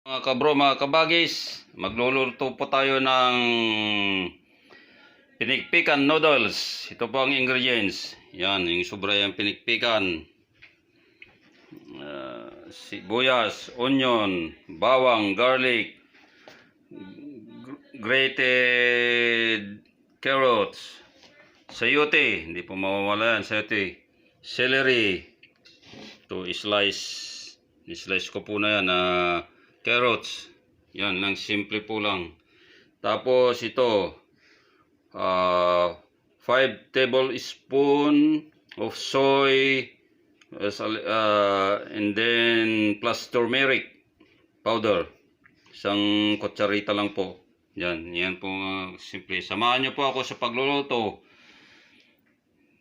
Mga kabro, mga kabagis, magluluto po tayo ng pinikpikan noodles. Ito po ang ingredients. Yan, yung sobra yung pinikpikan. Sibuyas, onion, bawang, garlic, grated carrots, sayote, hindi po mawawala yan, sayote, celery, to slice ko po na yan, carrots, yan lang, simple po lang. Tapos ito, 5 tablespoon of soy, and then plus turmeric powder, isang kutsarita lang po. Yan po, simple. Samahan nyo po ako sa pagluluto.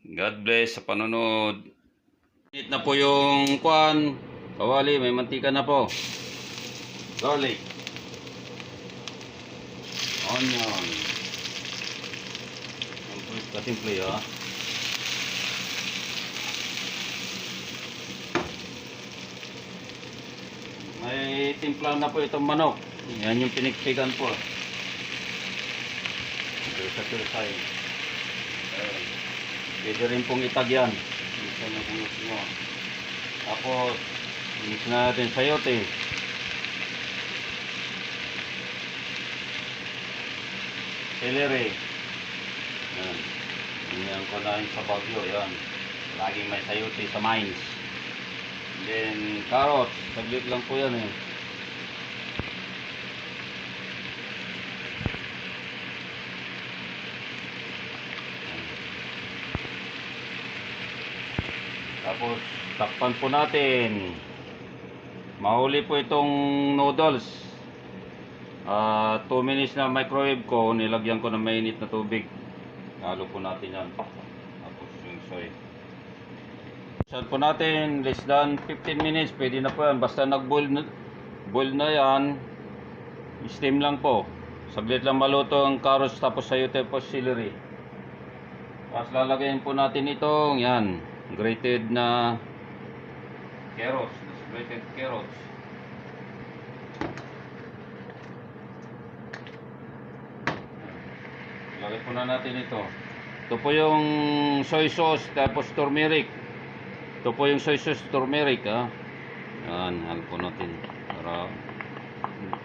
God bless sa panonood. Init na po yung kawali, may mantika na po. Garlic, onion, kasimple ha. May timpla na po itong manok. Yan yung pinikpikan po. Sa tursay. Pwede rin pong itagyan. Tapos mix na natin sayote. Celery. Yan. Yan ko na sa Baguio. Yan. Laging may sayote sa mines. Then carrots. Saglit lang po yan eh. Tapos takpan po natin. Mahuli po itong noodles. 2 minutes na microwave ko, nilagyan ko ng mainit na tubig. Halo po natin yan. Tapos yung soy. Saan po natin, less than 15 minutes, pwede na po yan. Basta nag-boil na yan, steam lang po. Saglit lang maluto ang carrots, tapos sayote po celery. Tapos lalagyan po natin itong, yan, grated na carrots. Grated carrots. Lagay po na natin ito. Ito po yung soy sauce, tapos turmeric. Ito po yung soy sauce, turmeric ha. Yan, halo po natin para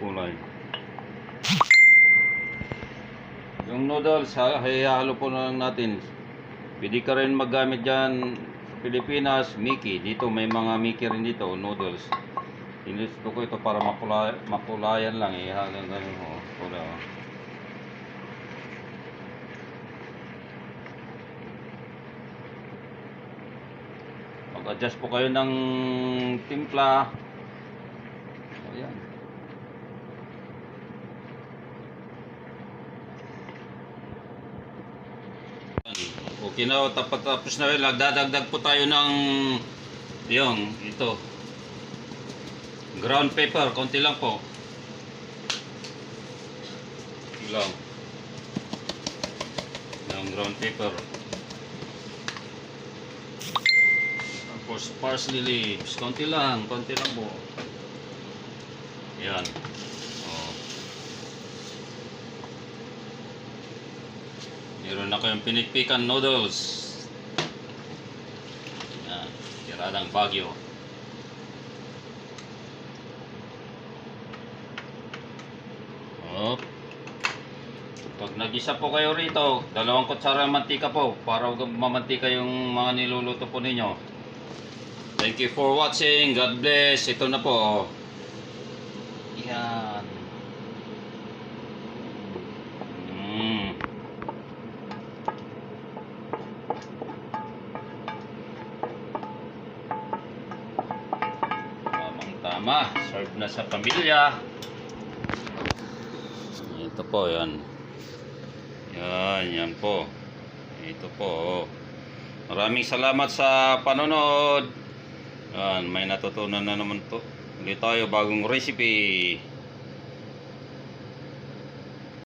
kulay. Yung noodles, halo po na natin. Pwede ka rin maggamit dyan sa Pilipinas, Mickey. Dito may mga Mickey rin dito, noodles. Inisto ko ito para mapulayan lang eh. Hanggang ganun o. Pula o. Mag-adjust po kayo ng timpla. Ayan. Okay na, tapos na rin, nagdadagdag po tayo ng ito ground pepper, konti lang po. Lang ng ground pepper. Tapos parsley leaves, konti lang po. Yan. Meron na kayong pinikpikan noodles. Yan, tiradang Baguio. Pag nag-isa po kayo rito, 2 kutsara mantika po para mamantika yung mga niluluto po ninyo. Thank you for watching. God bless. Ito na po. Yan. Tama, serve na sa pamilya. Ito po, yan. Yan po. Ito po. Maraming salamat sa panonood. Yan, may natutunan na naman to. Ulit tayo bagong recipe.